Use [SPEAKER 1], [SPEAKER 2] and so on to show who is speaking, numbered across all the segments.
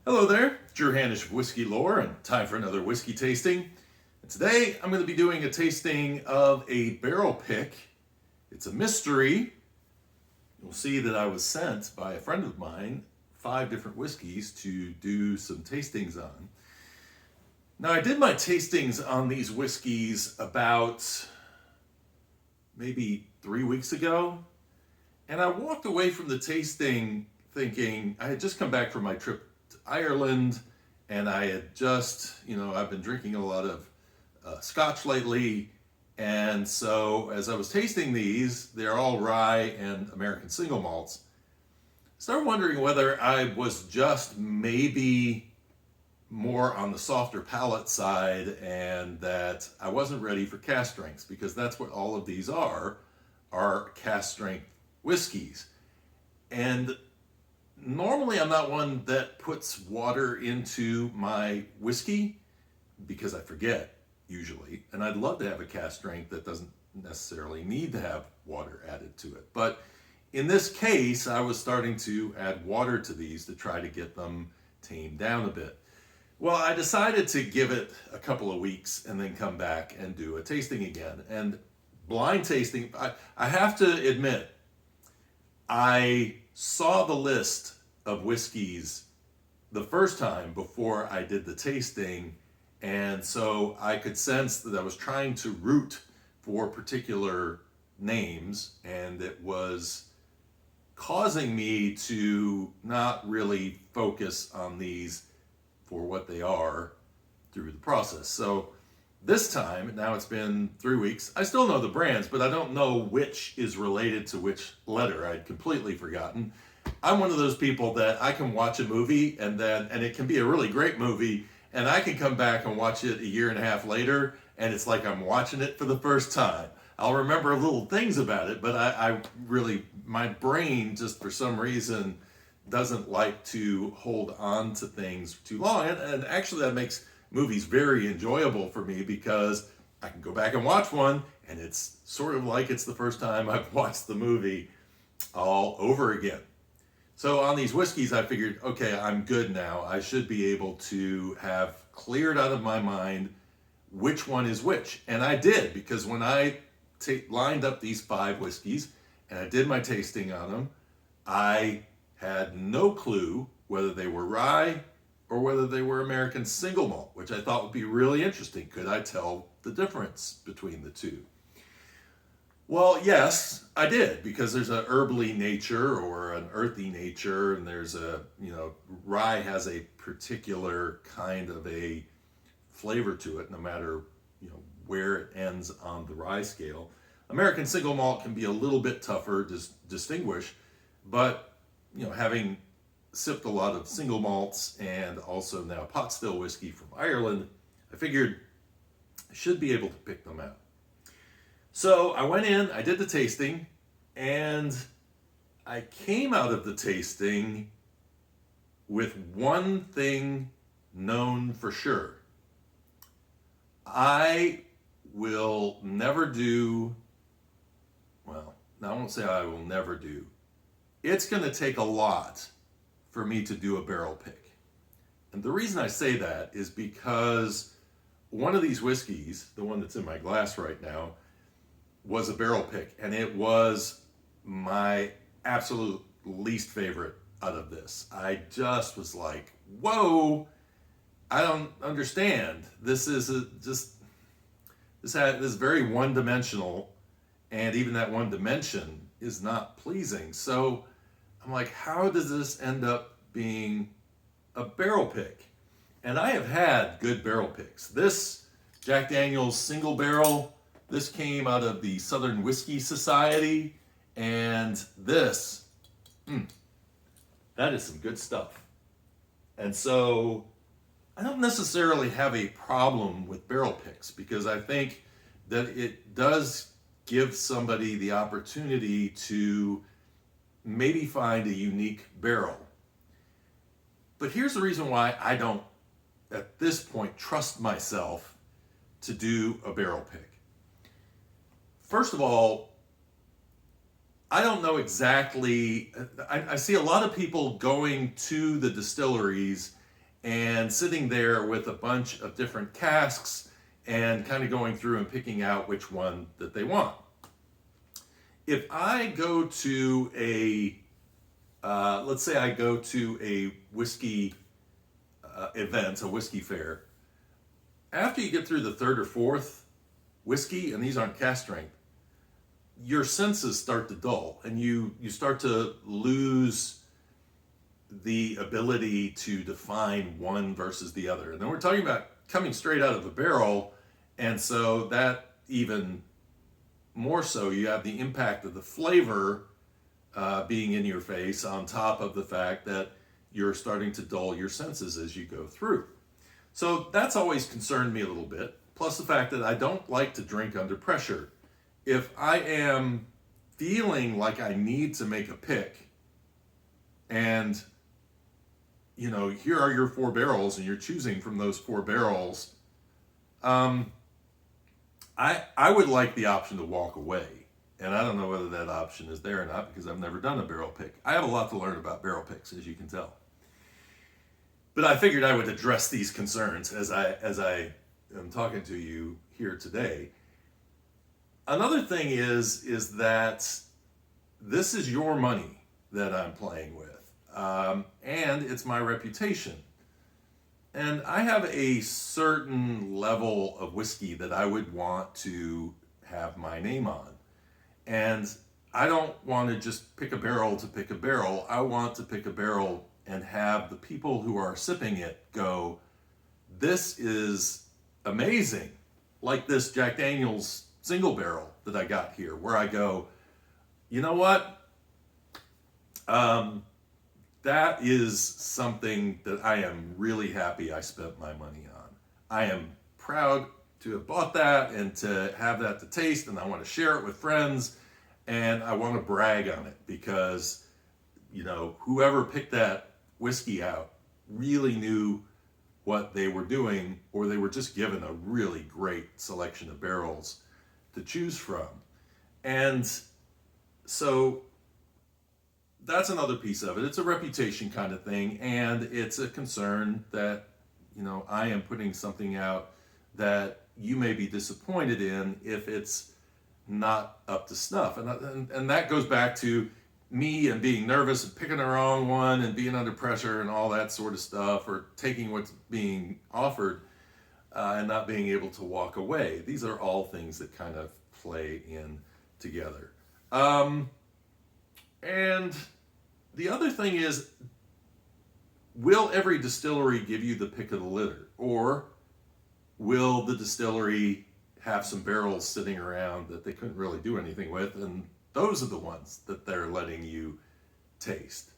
[SPEAKER 1] Hello there, Drew Hanish of Whiskey Lore, and time for another whiskey tasting. And today I'm going to be doing a tasting of a barrel pick. It's a mystery. You'll see that I was sent by a friend of mine 5 different whiskeys to do some tastings on. Now, I did my tastings on these whiskeys about maybe 3 weeks ago, and I walked away from the tasting thinking I had just come back from my trip to Ireland, and I had just, I've been drinking a lot of scotch lately, and so as I was tasting these, they're all rye and American single malts. I started wondering whether I was just maybe more on the softer palate side and that I wasn't ready for cask strengths, because that's what all of these are cask strength whiskeys. And normally I'm not one that puts water into my whiskey because I forget usually, and I'd love to have a cask strength that doesn't necessarily need to have water added to it. But in this case, I was starting to add water to these to try to get them tamed down a bit. Well, I decided to give it a couple of weeks and then come back and do a tasting again. And blind tasting, I have to admit, I saw the list of whiskeys the first time before I did the tasting, and so I could sense that I was trying to root for particular names, and it was causing me to not really focus on these for what they are through the process. So this time, now it's been 3 weeks, I still know the brands, but I don't know which is related to which letter. I'd completely forgotten. I'm one of those people that I can watch a movie and it can be a really great movie, and I can come back and watch it a year and a half later, and it's like I'm watching it for the first time. I'll remember little things about it, but I really, my brain just for some reason doesn't like to hold on to things too long. And actually that makes movies very enjoyable for me, because I can go back and watch one and it's sort of like it's the first time I've watched the movie all over again. So on these whiskeys, I figured, okay, I'm good now. I should be able to have cleared out of my mind which one is which. And I did, because when I lined up these 5 whiskeys and I did my tasting on them, I had no clue whether they were rye or whether they were American single malt, which I thought would be really interesting. Could I tell the difference between the two? Well, yes, I did, because there's a herbally nature or an earthy nature, and there's rye has a particular kind of a flavor to it, no matter, where it ends on the rye scale. American single malt can be a little bit tougher to distinguish, but, having sipped a lot of single malts and also now pot still whiskey from Ireland, I figured I should be able to pick them out. So I went in, I did the tasting, and I came out of the tasting with one thing known for sure. I will never do, I won't say I will never do. It's going to take a lot for me to do a barrel pick. And the reason I say that is because one of these whiskeys, the one that's in my glass right now, was a barrel pick, and it was my absolute least favorite out of this. I just was like, whoa, I don't understand. This is this very one-dimensional, and even that one dimension is not pleasing. So I'm like, how does this end up being a barrel pick? And I have had good barrel picks. This Jack Daniel's single barrel, this came out of the Southern Whiskey Society, and this, that is some good stuff. And so I don't necessarily have a problem with barrel picks, because I think that it does give somebody the opportunity to maybe find a unique barrel. But here's the reason why I don't, at this point, trust myself to do a barrel pick. First of all, I don't know exactly, I see a lot of people going to the distilleries and sitting there with a bunch of different casks and kind of going through and picking out which one that they want. If I go to let's say I go to a whiskey event, a whiskey fair, after you get through the third or fourth whiskey, and these aren't cask strength, your senses start to dull and you start to lose the ability to define one versus the other. And then we're talking about coming straight out of a barrel, and so that even more so, you have the impact of the flavor being in your face on top of the fact that you're starting to dull your senses as you go through. So that's always concerned me a little bit, plus the fact that I don't like to drink under pressure. If I am feeling like I need to make a pick, and here are your 4 barrels and you're choosing from those 4 barrels, I would like the option to walk away. And I don't know whether that option is there or not because I've never done a barrel pick. I have a lot to learn about barrel picks, as you can tell. But I figured I would address these concerns as I am talking to you here today. Another thing is that this is your money that I'm playing with, and it's my reputation. And I have a certain level of whiskey that I would want to have my name on. And I don't want to just pick a barrel to pick a barrel. I want to pick a barrel and have the people who are sipping it go, this is amazing. Like this Jack Daniel's single barrel that I got here, where I go, you know what? That is something that I am really happy I spent my money on. I am proud to have bought that and to have that to taste, and I want to share it with friends, and I want to brag on it because, whoever picked that whiskey out really knew what they were doing, or they were just given a really great selection of barrels to choose from. And so that's another piece of it. It's a reputation kind of thing, and it's a concern that, I am putting something out that you may be disappointed in if it's not up to snuff. And that goes back to me and being nervous and picking the wrong one and being under pressure and all that sort of stuff, or taking what's being offered and not being able to walk away. These are all things that kind of play in together. And the other thing is, will every distillery give you the pick of the litter? Or will the distillery have some barrels sitting around that they couldn't really do anything with, and those are the ones that they're letting you taste?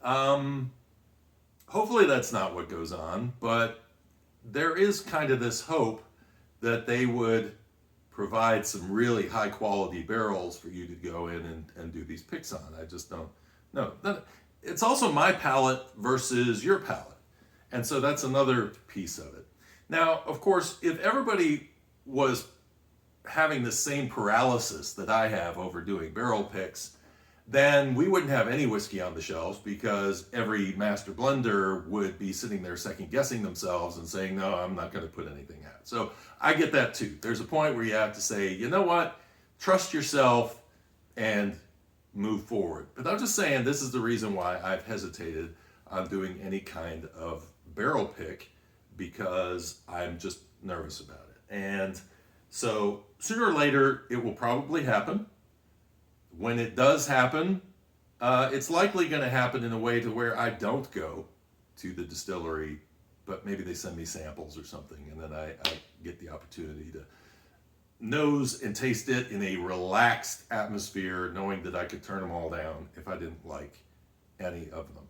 [SPEAKER 1] Hopefully that's not what goes on, but there is kind of this hope that they would provide some really high quality barrels for you to go in and do these picks on. I just don't know. It's also my palate versus your palate. And so that's another piece of it. Now, of course, if everybody was having the same paralysis that I have over doing barrel picks, then we wouldn't have any whiskey on the shelves, because every master blender would be sitting there second guessing themselves and saying, no, I'm not going to put anything out. So I get that too. There's a point where you have to say, you know what, trust yourself and move forward. But I'm just saying, this is the reason why I've hesitated on doing any kind of barrel pick, because I'm just nervous about it. And so sooner or later, it will probably happen. When it does happen, it's likely going to happen in a way to where I don't go to the distillery, but maybe they send me samples or something, and then I get the opportunity to nose and taste it in a relaxed atmosphere, knowing that I could turn them all down if I didn't like any of them.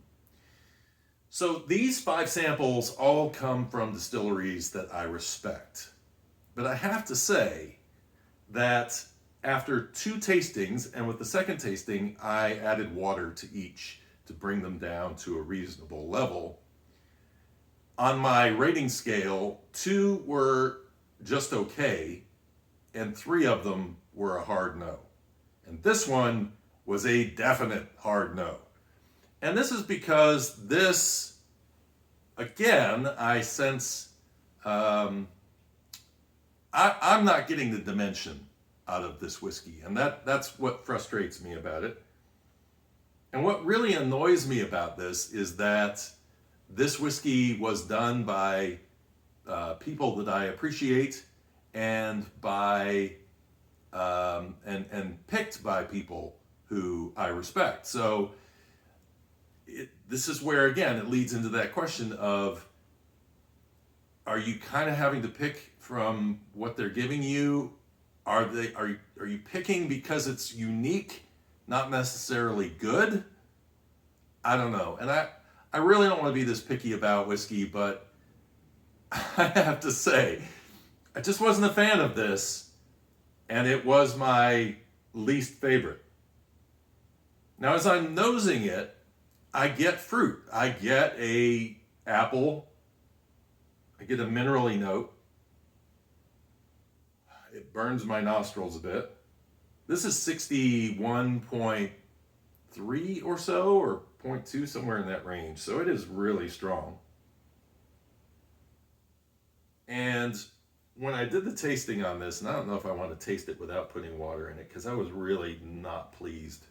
[SPEAKER 1] So these 5 samples all come from distilleries that I respect. But I have to say that after 2 tastings, and with the second tasting, I added water to each to bring them down to a reasonable level. On my rating scale, 2 were just okay, and 3 of them were a hard no. And this one was a definite hard no. And this is because this again, I sense I'm not getting the dimension out of this whiskey, and that's what frustrates me about it. And what really annoys me about this is that this whiskey was done by people that I appreciate and by and picked by people who I respect. So this is where again it leads into that question of, are you kind of having to pick from what they're giving you? Are you picking because it's unique, not necessarily good? I don't know. And I really don't want to be this picky about whiskey, but I have to say, I just wasn't a fan of this, and it was my least favorite. Now, as I'm nosing it, I get fruit. I get a apple. I get a minerally note. It burns my nostrils a bit. This is 61.3 or so, or 0.2, somewhere in that range. So it is really strong. And when I did the tasting on this, and I don't know if I want to taste it without putting water in it, because I was really not pleased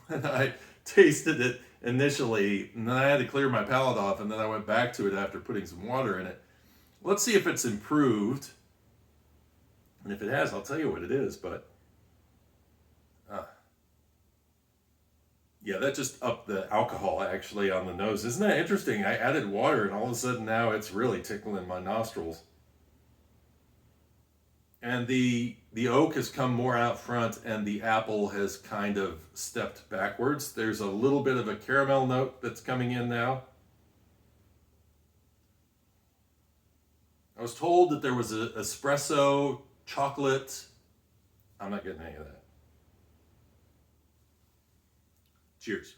[SPEAKER 1] when I tasted it initially, and then I had to clear my palate off, and then I went back to it after putting some water in it. Let's see if it's improved. And if it has, I'll tell you what it is, but yeah, that just upped the alcohol actually on the nose. Isn't that interesting? I added water and all of a sudden now it's really tickling my nostrils. And the oak has come more out front and the apple has kind of stepped backwards. There's a little bit of a caramel note that's coming in now. I was told that there was an espresso, chocolate. I'm not getting any of that. Cheers.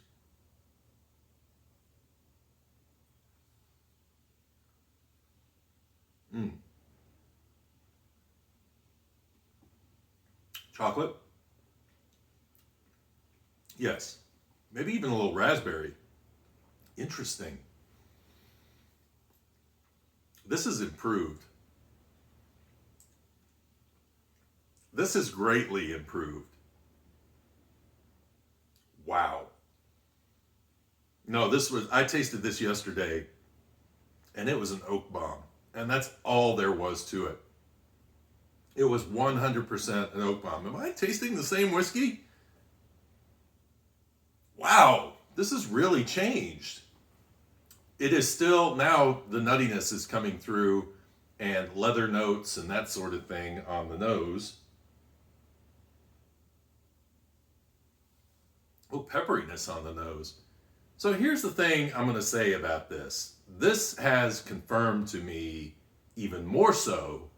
[SPEAKER 1] Chocolate? Yes. Maybe even a little raspberry. Interesting. This is improved. This is greatly improved. Wow. No, I tasted this yesterday and it was an oak bomb. And that's all there was to it. It was 100% an oak bomb. Am I tasting the same whiskey? Wow, this has really changed. It is still, now the nuttiness is coming through and leather notes and that sort of thing on the nose. Oh, pepperiness on the nose. So here's the thing I'm going to say about this. This has confirmed to me even more so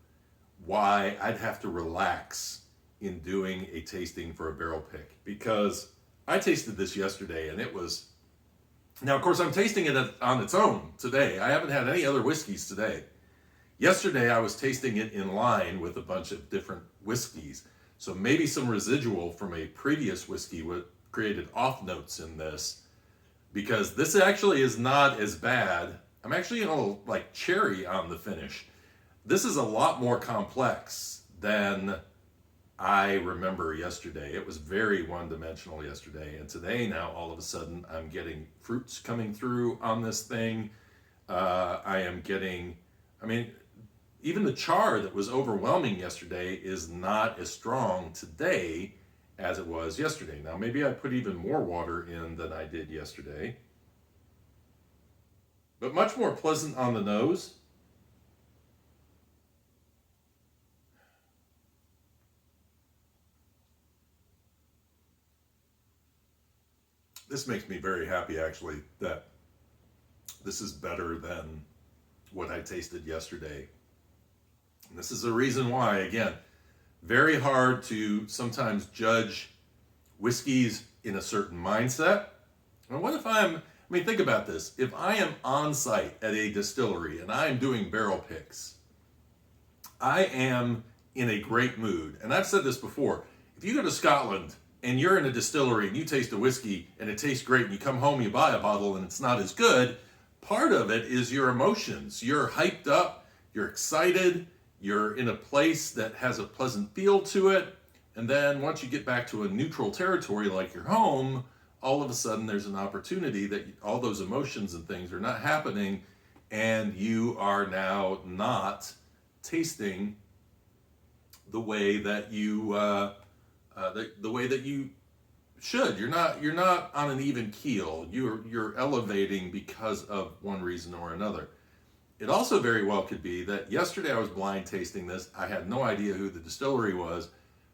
[SPEAKER 1] why I'd have to relax in doing a tasting for a barrel pick, because I tasted this yesterday and it was, now of course I'm tasting it on its own today. I haven't had any other whiskeys today. Yesterday I was tasting it in line with a bunch of different whiskeys. So maybe some residual from a previous whiskey created off notes in this, because this actually is not as bad. I'm actually a little like cherry on the finish. This is a lot more complex than I remember yesterday. It was very one-dimensional yesterday, and today now all of a sudden I'm getting fruits coming through on this thing. I am getting, even the char that was overwhelming yesterday is not as strong today as it was yesterday. Now maybe I put even more water in than I did yesterday, but much more pleasant on the nose. This makes me very happy, actually, that this is better than what I tasted yesterday. And this is the reason why, again, very hard to sometimes judge whiskeys in a certain mindset. And what if think about this. If I am on site at a distillery and I'm doing barrel picks, I am in a great mood. And I've said this before. If you go to Scotland and you're in a distillery and you taste a whiskey and it tastes great and you come home, you buy a bottle and it's not as good, part of it is your emotions. You're hyped up, you're excited, you're in a place that has a pleasant feel to it. And then once you get back to a neutral territory like your home, all of a sudden there's an opportunity that all those emotions and things are not happening, and you are now not tasting the way that you the way that you should. You're not on an even keel. You're elevating because of one reason or another. It also very well could be that yesterday I was blind tasting this. I had no idea who the distillery was.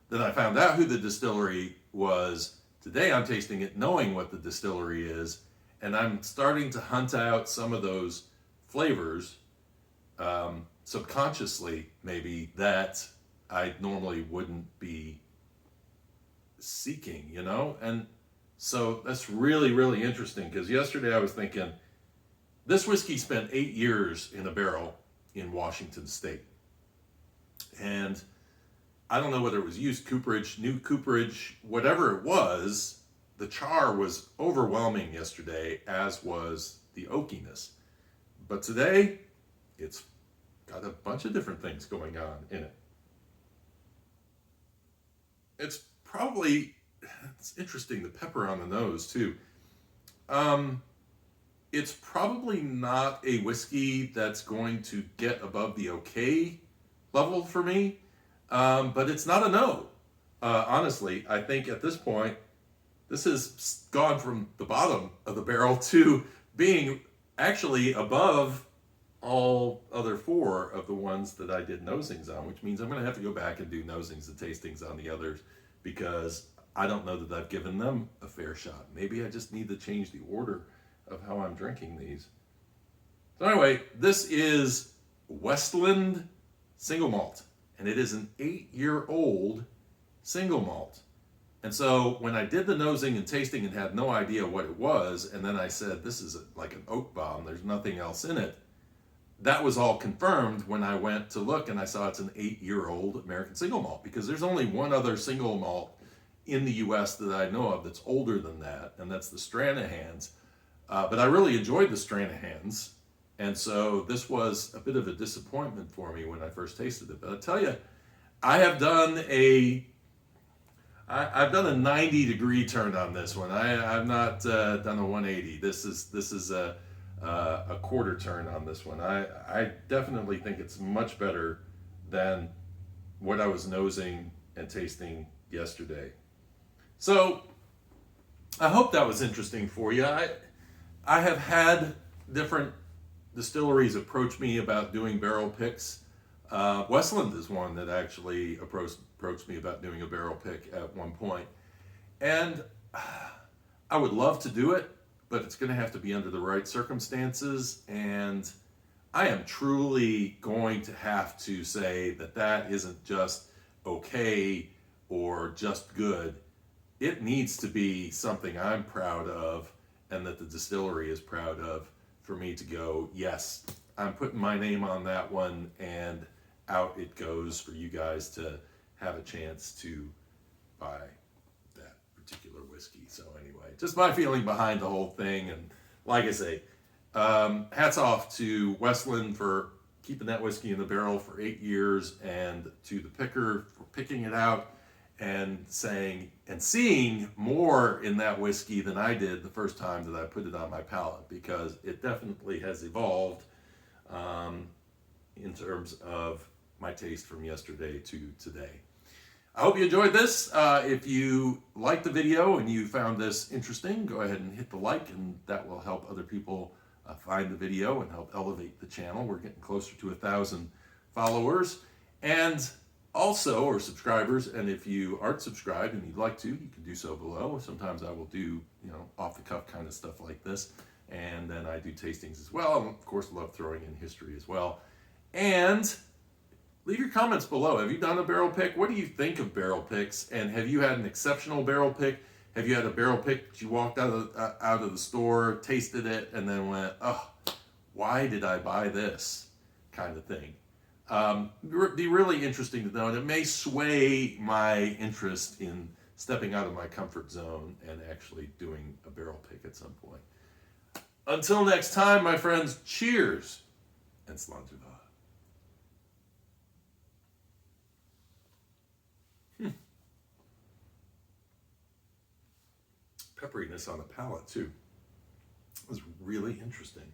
[SPEAKER 1] Then I found out who the distillery was. Today I'm tasting it knowing what the distillery is, and I'm starting to hunt out some of those flavors subconsciously, maybe, that I normally wouldn't be seeking, And so that's really, really interesting, because yesterday I was thinking, this whiskey spent 8 years in a barrel in Washington State. And I don't know whether it was used cooperage, new cooperage, whatever it was, the char was overwhelming yesterday, as was the oakiness. But today, it's got a bunch of different things going on in it. It's interesting, the pepper on the nose too. It's probably not a whiskey that's going to get above the okay level for me, but it's not a no. Honestly, I think at this point, this has gone from the bottom of the barrel to being actually above all other 4 of the ones that I did nosings on, which means I'm going to have to go back and do nosings and tastings on the others, because I don't know that I've given them a fair shot. Maybe I just need to change the order of how I'm drinking these. So anyway, this is Westland Single Malt, and it is an 8-year-old single malt. And so when I did the nosing and tasting and had no idea what it was, and then I said, this is like an oak bomb, there's nothing else in it, that was all confirmed when I went to look and I saw it's an 8-year-old American single malt, because there's only one other single malt in the US that I know of that's older than that, and that's the Stranahan's. But I really enjoyed the Stranahan's, and so this was a bit of a disappointment for me when I first tasted it. But I'll tell you, I've done a 90-degree turn on this one. I've not done a 180. This is a quarter turn on this one. I definitely think it's much better than what I was nosing and tasting yesterday. So I hope that was interesting for you. I have had different distilleries approach me about doing barrel picks. Westland is one that actually approached me about doing a barrel pick at one point. And I would love to do it, but it's going to have to be under the right circumstances. And I am truly going to have to say that that isn't just okay or just good. It needs to be something I'm proud of and that the distillery is proud of for me to go, yes, I'm putting my name on that one, and out it goes for you guys to have a chance to buy that particular whiskey. So anyway, just my feeling behind the whole thing. And like I say, hats off to Westland for keeping that whiskey in the barrel for 8 years, and to the picker for picking it out and saying and seeing more in that whiskey than I did the first time that I put it on my palate, because it definitely has evolved in terms of my taste from yesterday to today. I hope you enjoyed this. If you liked the video and you found this interesting, go ahead and hit the like, and that will help other people find the video and help elevate the channel. We're getting closer to 1,000 followers. And also, or subscribers, and if you aren't subscribed and you'd like to, you can do so below. Sometimes I will do, off the cuff kind of stuff like this, and then I do tastings as well. And of course, love throwing in history as well. And leave your comments below. Have you done a barrel pick? What do you think of barrel picks? And have you had an exceptional barrel pick? Have you had a barrel pick that you walked out of the store, tasted it, and then went, oh, why did I buy this kind of thing? Be really interesting to know, and it may sway my interest in stepping out of my comfort zone and actually doing a barrel pick at some point. Until next time, my friends, cheers and slanjuva. Pepperiness on the palate, too. It was really interesting.